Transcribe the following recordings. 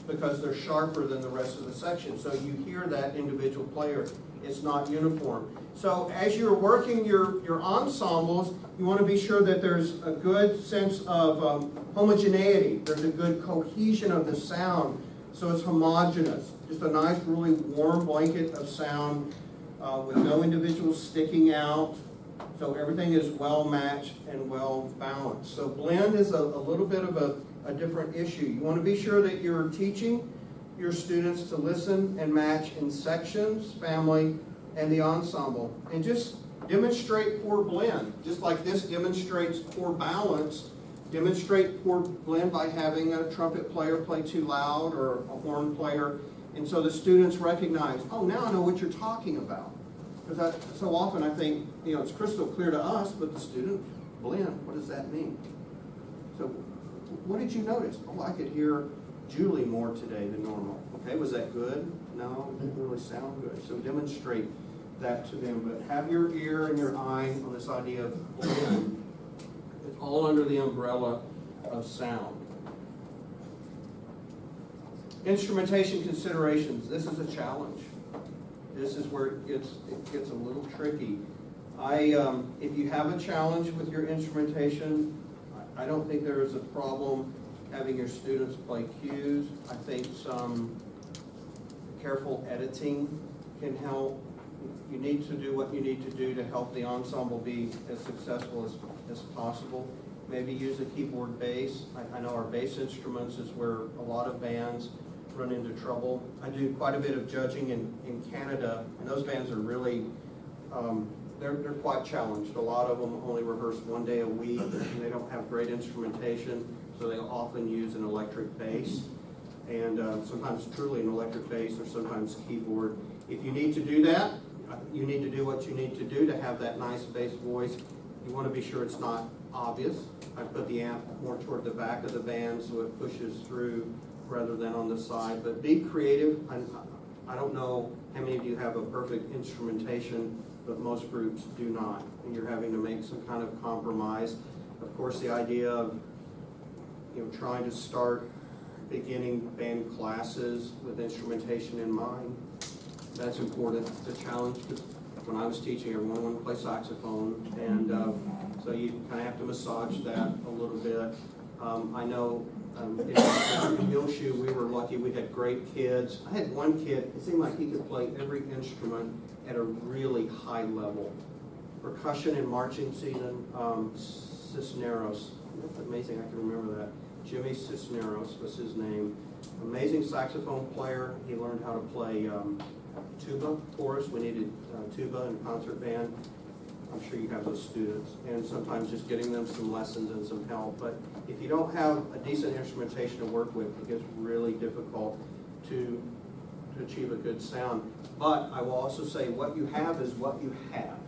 because they're sharper than the rest of the section. So you hear that individual player. It's not uniform. So as you're working your ensembles, you want to be sure that there's a good sense of homogeneity. There's a good cohesion of the sound, so it's homogeneous. Just a nice, really warm blanket of sound with no individuals sticking out. So everything is well matched and well balanced. So blend is a little bit of a different issue. You want to be sure that you're teaching your students to listen and match in sections, family, and the ensemble. And just demonstrate poor blend. Just like this demonstrates poor balance, demonstrate poor blend by having a trumpet player play too loud or a horn player. And so the students recognize, oh, now I know what you're talking about. Because so often I think, it's crystal clear to us, but the student, blend, what does that mean? So what did you notice? Oh, I could hear Julie more today than normal. Okay, was that good? No, it didn't really sound good. So demonstrate that to them, but have your ear and your eye on this idea of blend. It's all under the umbrella of sound. Instrumentation considerations. This is a challenge. This is where it gets a little tricky. If you have a challenge with your instrumentation, I don't think there is a problem having your students play cues. I think some careful editing can help. You need to do what you need to do to help the ensemble be as successful as possible. Maybe use a keyboard bass. I know our bass instruments is where a lot of bands run into trouble. I do quite a bit of judging in Canada, and those bands are really, they're quite challenged. A lot of them only rehearse one day a week, and they don't have great instrumentation, so they often use an electric bass, and sometimes truly an electric bass, or sometimes keyboard. If you need to do that, you need to do what you need to do to have that nice bass voice. You want to be sure it's not obvious. I put the amp more toward the back of the band so it pushes through rather than on the side. But be creative. I don't know how many of you have a perfect instrumentation, but most groups do not. And you're having to make some kind of compromise. Of course, the idea of trying to start beginning band classes with instrumentation in mind, that's important. It's a challenge because when I was teaching, everyone wanted to play saxophone, and so you kind of have to massage that a little bit. I know in Hillshoe, we were lucky. We had great kids. I had one kid, it seemed like he could play every instrument at a really high level. Percussion and marching season, Cisneros. That's amazing, I can remember that. Jimmy Cisneros was his name. Amazing saxophone player. He learned how to play tuba for us. We needed tuba in concert band. I'm sure you have those students, and sometimes just getting them some lessons and some help. But if you don't have a decent instrumentation to work with, it gets really difficult to achieve a good sound. But I will also say what you have is what you have.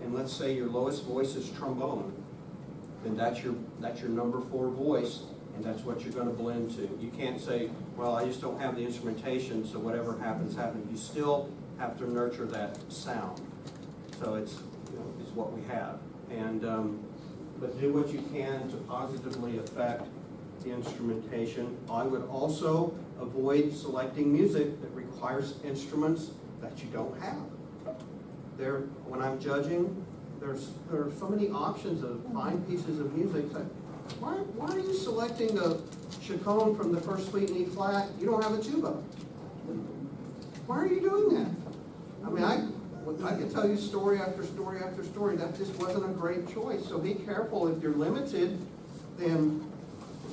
And let's say your lowest voice is trombone, then that's your number 4 voice, and that's what you're going to blend to. You can't say, well, I just don't have the instrumentation, so whatever happens, happens. You still have to nurture that sound. So it's what we have. And but do what you can to positively affect the instrumentation. I would also avoid selecting music that requires instruments that you don't have. When I'm judging, there are so many options of fine pieces of music. Why are you selecting the chaconne from the first suite in E flat? You don't have a tuba. Why are you doing that? I mean, I could tell you story after story after story. That just wasn't a great choice. So be careful. If you're limited, then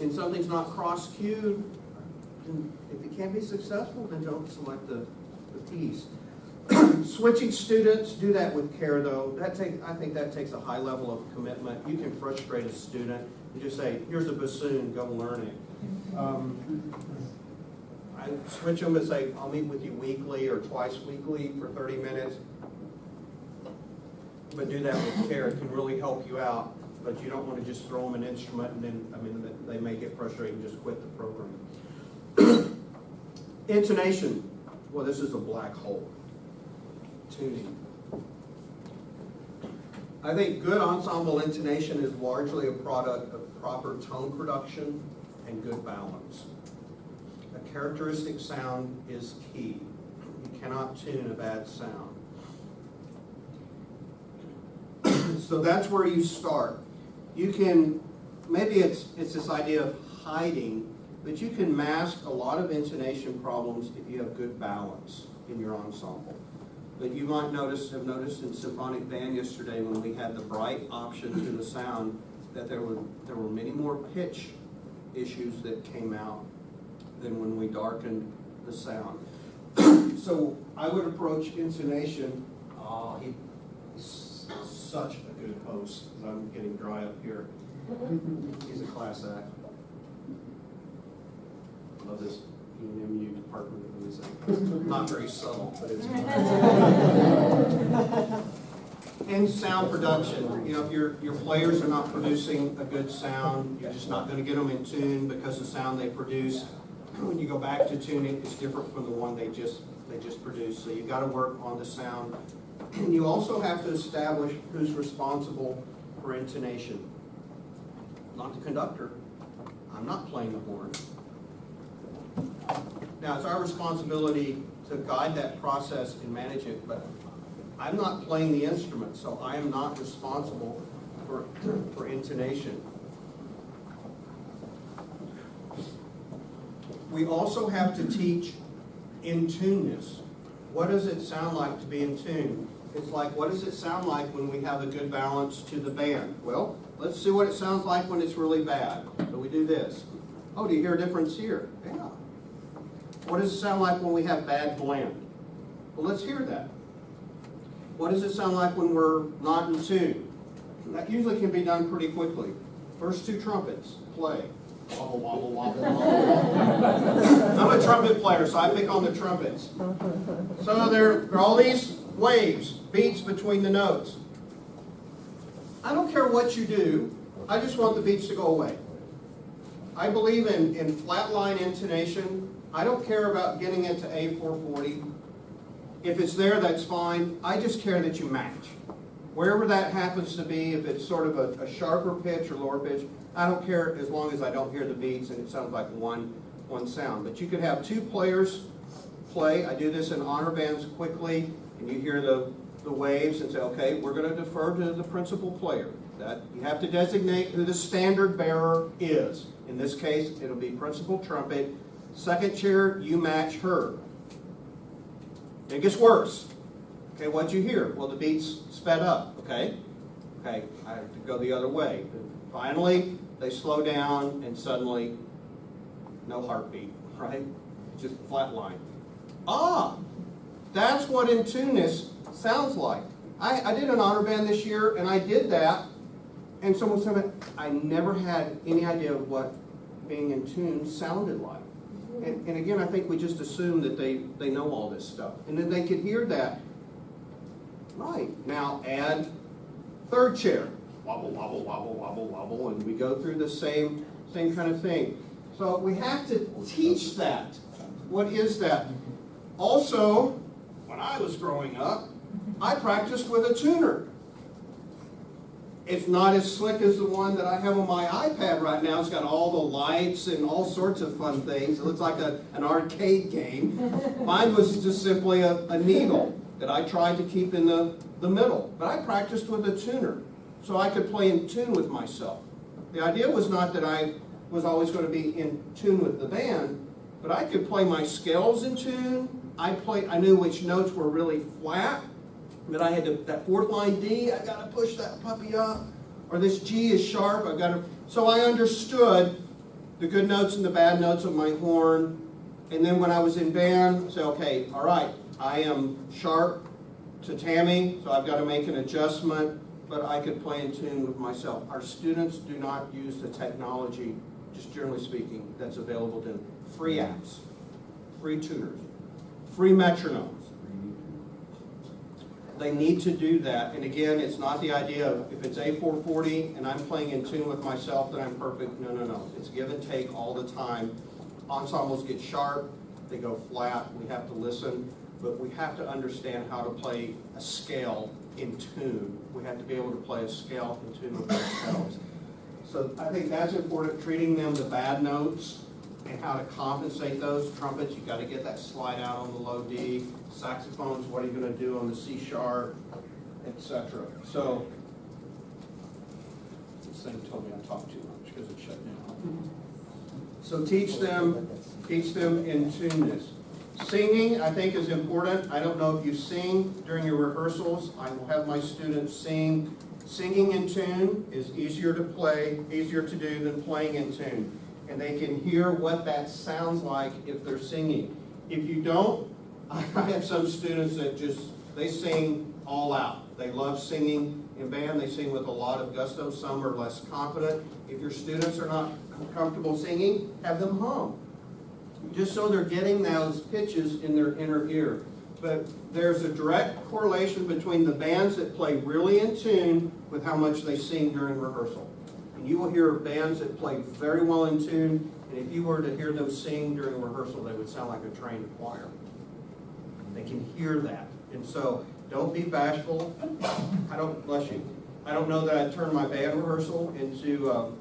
and something's not cross-cued, if it can't be successful, then don't select the piece. Switching students, do that with care though. I think that takes a high level of commitment. You can frustrate a student and just say, here's a bassoon, go learn it. I switch them and say, I'll meet with you weekly or twice weekly for 30 minutes. But do that with care. It can really help you out. But you don't want to just throw them an instrument and then, they may get frustrated and just quit the program. Intonation. Well, this is a black hole. Tuning. I think good ensemble intonation is largely a product of proper tone production and good balance. A A characteristic sound is key. You cannot tune a bad sound. So that's where you start. You can, maybe it's this idea of hiding, but you can mask a lot of intonation problems if you have good balance in your ensemble. But you might have noticed in symphonic band yesterday when we had the bright option to the sound that there were many more pitch issues that came out than when we darkened the sound. So I would approach intonation. He's such a good host. I'm getting dry up here. He's a class act. Love this ENMU department of music. Not very subtle, but it's and sound production. You know, if your players are not producing a good sound, you're just not going to get them in tune because the sound they produce, when you go back to tuning, it's different from the one they just produced. So you've got to work on the sound. And you also have to establish who's responsible for intonation. Not the conductor. I'm not playing the horn. Now, it's our responsibility to guide that process and manage it, but I'm not playing the instrument, so I am not responsible for intonation. We also have to teach in-tuneness. What does it sound like to be in tune? It's like, what does it sound like when we have a good balance to the band? Well, let's see what it sounds like when it's really bad. So we do this. Oh, do you hear a difference here? Yeah. What does it sound like when we have bad blend? Well, let's hear that. What does it sound like when we're not in tune? That usually can be done pretty quickly. First two trumpets, play. Wobble, wobble, wobble, wobble. I'm a trumpet player, so I pick on the trumpets. So there are all these waves, beats between the notes. I don't care what you do, I just want the beats to go away. I believe in flatline intonation. I don't care about getting it to A440. If it's there, that's fine. I just care that you match. Wherever that happens to be, if it's sort of a sharper pitch or lower pitch, I don't care as long as I don't hear the beats and it sounds like one sound. But you could have two players play. I do this in honor bands quickly, and you hear the waves and say, okay, we're going to defer to the principal player. That you have to designate who the standard bearer is. In this case, it'll be principal trumpet. Second chair, you match her. It gets worse. Okay, what'd you hear? Well, the beats sped up, okay? Okay, I have to go the other way. And finally, they slow down and suddenly, no heartbeat, right? Just flat line. Ah, that's what in tuneness sounds like. I did an honor band this year, and I did that, and someone said, I never had any idea of what being in tune sounded like. And again, I think we just assume that they know all this stuff. And then they could hear that. Right, now add third chair. Wobble, wobble, wobble, wobble, wobble, and we go through the same kind of thing. So we have to teach that. What is that? Also, when I was growing up, I practiced with a tuner. It's not as slick as the one that I have on my iPad right now. It's got all the lights and all sorts of fun things. It looks like an arcade game. Mine was just simply a needle that I tried to keep in the middle. But I practiced with a tuner so I could play in tune with myself. The idea was not that I was always going to be in tune with the band, but I could play my scales in tune. I knew which notes were really flat. But I had to, that fourth line D, I got to push that puppy up. Or this G is sharp, I've got to. So I understood the good notes and the bad notes of my horn. And then when I was in band, I said, okay, all right, I am sharp to Tammy, so I've got to make an adjustment, but I could play in tune with myself. Our students do not use the technology, just generally speaking, that's available to them. Free apps, free tuners, free metronomes. They need to do that. And again, it's not the idea of if it's A440 and I'm playing in tune with myself that I'm perfect. No, no, no. It's give and take all the time. Ensembles get sharp. They go flat. We have to listen. But we have to understand how to play a scale in tune. We have to be able to play a scale in tune with ourselves. So I think that's important, treating them the bad notes and how to compensate those. Trumpets, you got to get that slide out on the low D. Saxophones, what are you going to do on the C sharp, etc. So this thing told me I talked too much because it shut down. So teach them in tuneness. Singing, I think, is important. I don't know if you sing during your rehearsals. I will have my students sing. Singing in tune is easier to do than playing in tune. And they can hear what that sounds like if they're singing. If you don't, I have some students that they sing all out. They love singing in band. They sing with a lot of gusto. Some are less confident. If your students are not comfortable singing, have them hum. Just so they're getting those pitches in their inner ear. But there's a direct correlation between the bands that play really in tune with how much they sing during rehearsal. And you will hear bands that play very well in tune, and if you were to hear them sing during rehearsal, they would sound like a trained choir. They can hear that. And so don't be bashful. Bless you. I don't know that I'd turn my band rehearsal into a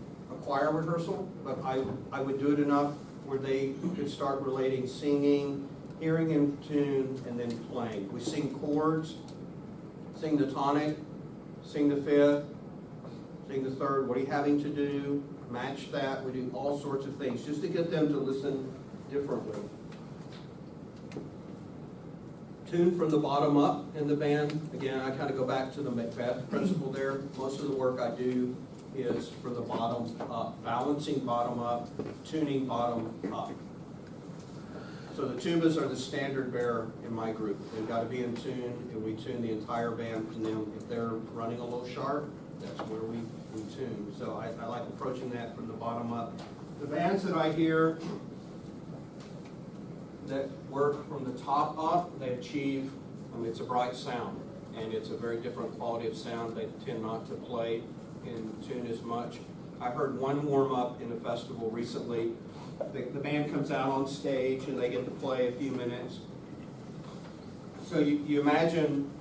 choir rehearsal, but I would do it enough where they could start relating singing, hearing in tune, and then playing. We sing chords, sing the tonic, sing the fifth, sing the third. What are you having to do? Match that. We do all sorts of things just to get them to listen differently. Tune from the bottom up in the band. Again, I kind of go back to the Macbeth principle there. Most of the work I do is from the bottom up, balancing bottom up, tuning bottom up. So the tubas are the standard bearer in my group. They've got to be in tune, and we tune the entire band from them. If they're running a little sharp, that's where we tune. So I like approaching that from the bottom up. The bands that I hear that work from the top up, they achieve, it's a bright sound, and it's a very different quality of sound. They tend not to play in tune as much. I heard one warm-up in a festival recently. The band comes out on stage and they get to play a few minutes. So you imagine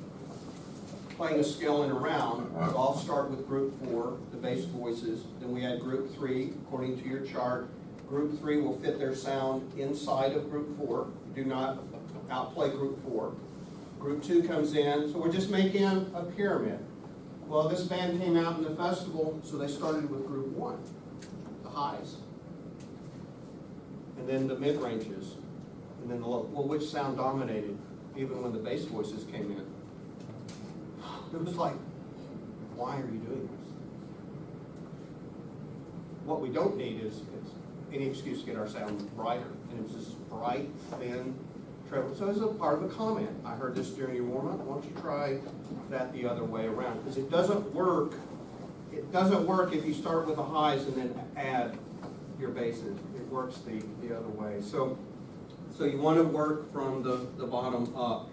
playing a scale in a round. We'll all start with group 4, the bass voices. Then we add group 3, according to your chart. Group 3 will fit their sound inside of group 4. Do not outplay group 4. Group 2 comes in, so we're just making a pyramid. Well, this band came out in the festival, so they started with group 1, the highs. And then the mid-ranges, and then the low. Well, which sound dominated, even when the bass voices came in? It was like, why are you doing this? What we don't need is any excuse to get our sound brighter. And it was this bright, thin treble. So as a part of a comment, I heard this during your warm-up. Why don't you try that the other way around? Because it doesn't work. It doesn't work if you start with the highs and then add your basses. It works the other way. So you want to work from the bottom up.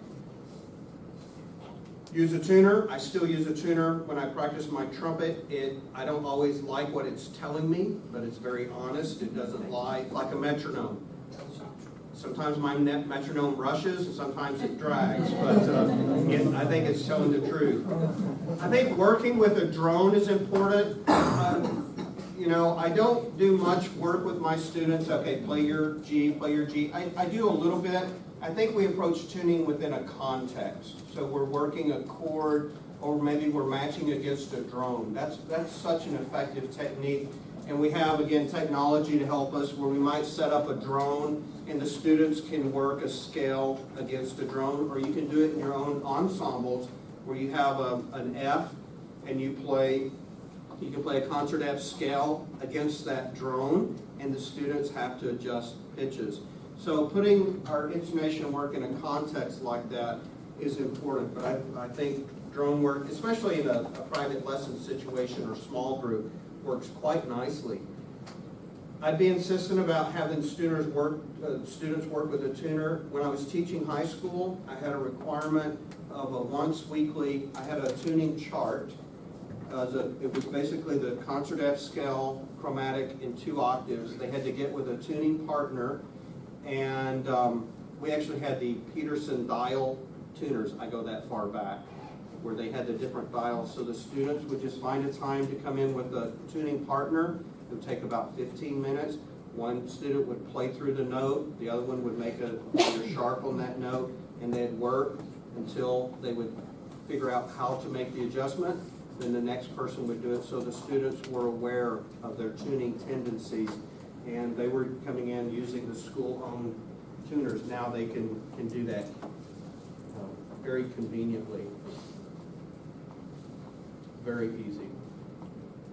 Use a tuner. I still use a tuner when I practice my trumpet. I don't always like what it's telling me, but it's very honest. It doesn't lie. It's like a metronome. Sometimes my metronome rushes, and sometimes it drags, but I think it's telling the truth. I think working with a drone is important. I don't do much work with my students. Okay, play your G, play your G. I do a little bit. I think we approach tuning within a context. So we're working a chord, or maybe we're matching against a drone. That's such an effective technique. And we have, again, technology to help us where we might set up a drone and the students can work a scale against a drone, or you can do it in your own ensembles where you have an F and you can play a concert F scale against that drone, and the students have to adjust pitches. So putting our intonation work in a context like that is important, but I think drone work, especially in a private lesson situation or small group, works quite nicely. I'd be insistent about having students work with a tuner. When I was teaching high school, I had a requirement of a once weekly, I had a tuning chart. It was basically the concert F scale, chromatic in 2 octaves. They had to get with a tuning partner, and we actually had the Peterson dial tuners. I go that far back, where they had the different dials. So the students would just find a time to come in with a tuning partner. It would take about 15 minutes. One student would play through the note, the other one would make a finger sharp on that note, and they'd work until they would figure out how to make the adjustment. Then the next person would do it, so the students were aware of their tuning tendencies, and they were coming in using the school-owned tuners. Now they can do that very conveniently, very easy.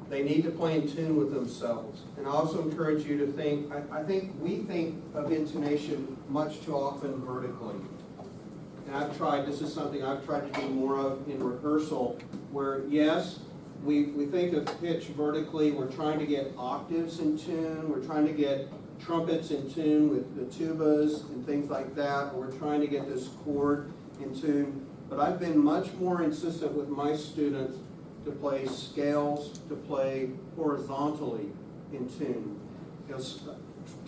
They need to play in tune with themselves. And I also encourage you to think, we think of intonation much too often vertically. And this is something I've tried to do more of in rehearsal, where yes, we think of pitch vertically, we're trying to get octaves in tune, we're trying to get trumpets in tune with the tubas and things like that, or we're trying to get this chord in tune. But I've been much more insistent with my students to play scales, to play horizontally in tune. Because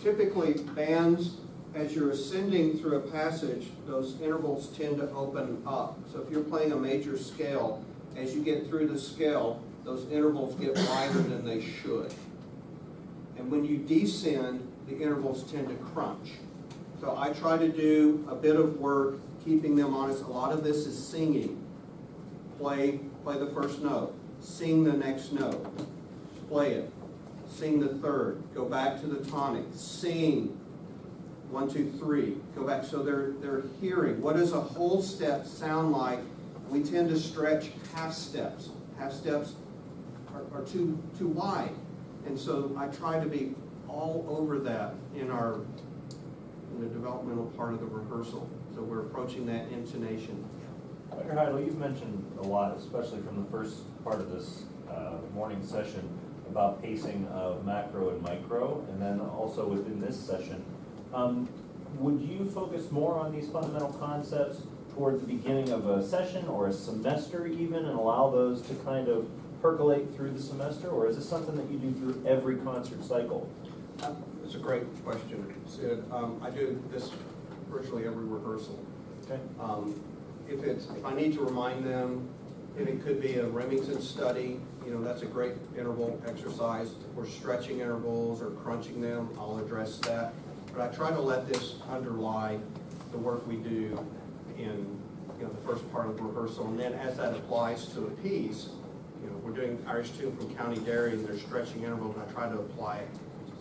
typically bands, as you're ascending through a passage, those intervals tend to open up. So if you're playing a major scale, as you get through the scale, those intervals get wider than they should. And when you descend, the intervals tend to crunch. So I try to do a bit of work keeping them honest. A lot of this is singing. Play the first note, sing the next note, play it, sing the third, go back to the tonic, sing 1, 2, 3, go back. So they're hearing. What does a whole step sound like? We tend to stretch half steps. Half steps are too wide. And so I try to be all over that in the developmental part of the rehearsal. So we're approaching that intonation. Dr. Heidel, you've mentioned a lot, especially from the first part of this morning session, about pacing of macro and micro, and then also within this session. Would you focus more on these fundamental concepts toward the beginning of a session or a semester even, and allow those to kind of percolate through the semester, or is this something that you do through every concert cycle? It's a great question, Sid. I do this virtually every rehearsal. Okay. If I need to remind them, and it could be a Remington study, that's a great interval exercise. If we're stretching intervals or crunching them, I'll address that. But I try to let this underlie the work we do in the first part of the rehearsal. And then as that applies to a piece, we're doing Irish Tune from County Derry, and they're stretching intervals, and I try to apply it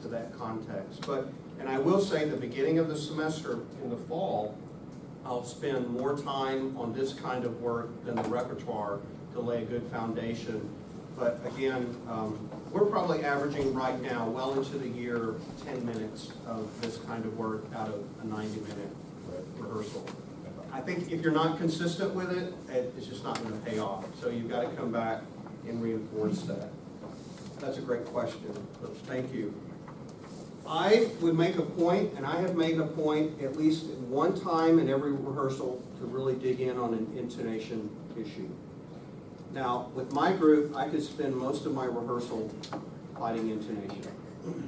to that context. And I will say the beginning of the semester in the fall, I'll spend more time on this kind of work than the repertoire to lay a good foundation. But again, we're probably averaging right now, well into the year, 10 minutes of this kind of work out of a 90-minute rehearsal. I think if you're not consistent with it, it's just not going to pay off. So you've got to come back and reinforce that. That's a great question. Thank you. I would make a point, and I have made a point at least one time in every rehearsal to really dig in on an intonation issue. Now, with my group, I could spend most of my rehearsal fighting intonation.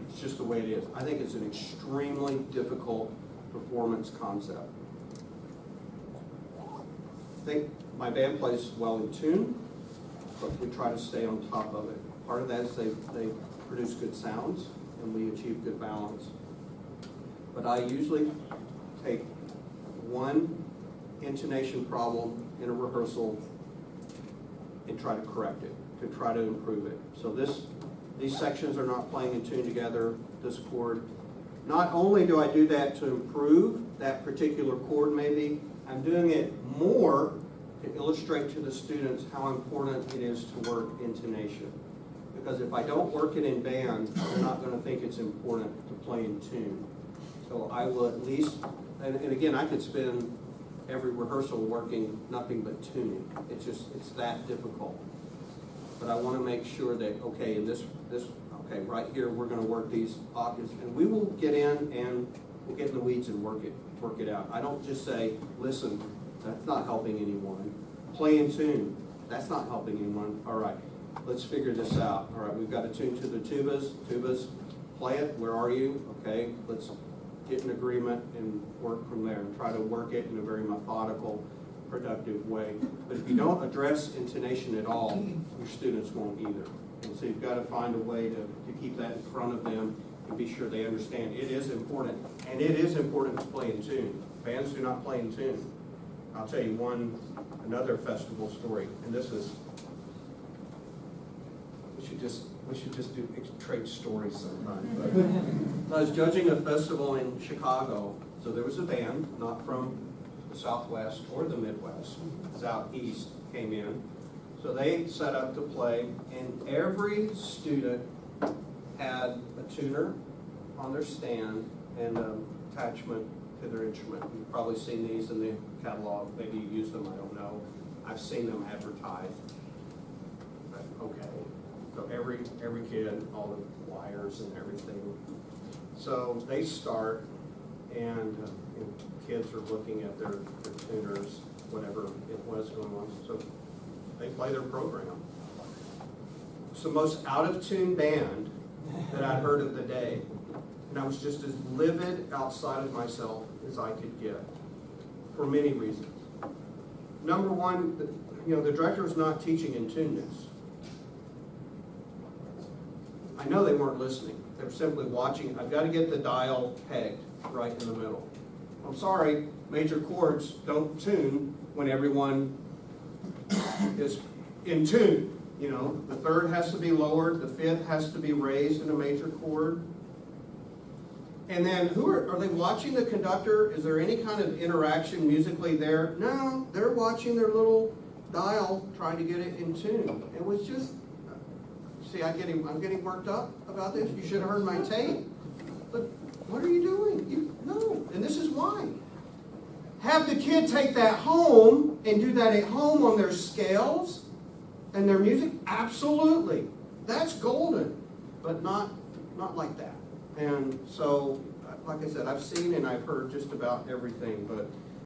It's just the way it is. I think it's an extremely difficult performance concept. I think my band plays well in tune, but we try to stay on top of it. Part of that is they produce good sounds, and we achieve good balance. But I usually take one intonation problem in a rehearsal and try to correct it, to try to improve it. So these sections are not playing in tune together, this chord. Not only do I do that to improve that particular chord maybe, I'm doing it more to illustrate to the students how important it is to work intonation. Because if I don't work it in band, they're not going to think it's important to play in tune. So I will at least, and again, I could spend every rehearsal working nothing but tuning. It's that difficult. But I want to make sure that, okay, in this, right here, we're going to work these octaves. And we will get in and we'll get in the weeds and work it out. I don't just say, listen, that's not helping anyone. Play in tune. That's not helping anyone. All right. Let's figure this out. All right, we've got to tune to the tubas. Tubas, play it. Where are you? Okay, let's get an agreement and work from there and try to work it in a very methodical, productive way. But if you don't address intonation at all, your students won't either. And so you've got to find a way to keep that in front of them to be sure they understand it is important. And it is important to play in tune. Bands do not play in tune. I'll tell you another festival story, and this is, we should just do trade stories sometime. But I was judging a festival in Chicago, so there was a band, not from the Southwest or the Midwest, Southeast came in. So they set up to play, and every student had a tuner on their stand and an attachment to their instrument. You've probably seen these in the catalog. Maybe you use them, I don't know. I've seen them advertised. But okay. So every kid, all the wires and everything. So they start, and kids are looking at their tuners, whatever it was going on. So they play their program. It's the most out-of-tune band that I'd heard of the day. And I was just as livid outside of myself as I could get, for many reasons. Number one, the director was not teaching in tuneness. I know they weren't listening. They were simply watching. I've got to get the dial pegged right in the middle. I'm sorry, major chords don't tune when everyone is in tune. The third has to be lowered, the fifth has to be raised in a major chord. And then are they watching the conductor? Is there any kind of interaction musically there? No, they're watching their little dial trying to get it in tune. It was just, see, I'm getting worked up about this. You should have heard my tape. But what are you doing? No, and this is why. Have the kid take that home and do that at home on their scales and their music? Absolutely. That's golden, but not like that. And so, like I said, I've seen and I've heard just about everything, but